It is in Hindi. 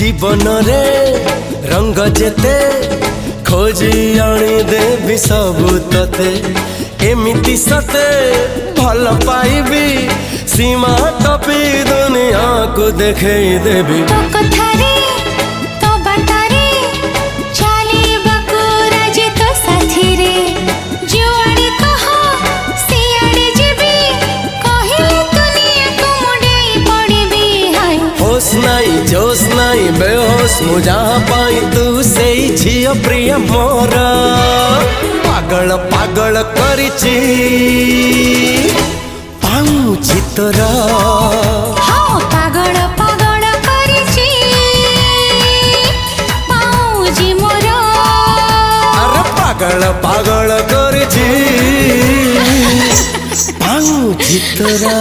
जीवन रे रंग जेते खोजी आनी देवी सबु तते एमिति सते भल पाइबी सीमा टपी दुनिया को देखे देवी तो कथारे तो बाटारे चाली बकुरा जे तो साथी रे जुआड़े कहो सियाड़े जेबी कहिले दुनिया को मुड़े पड़बी हाय होश नाई जोश नाई बेहोश मु जहाँ पाई तू से झियो प्रिय मोर पागल पागल करिची पाऊची तोरा हाँ पागल पागल करिची पाऊजी मोर अरे पागल पागल करिची पाऊची तोरा।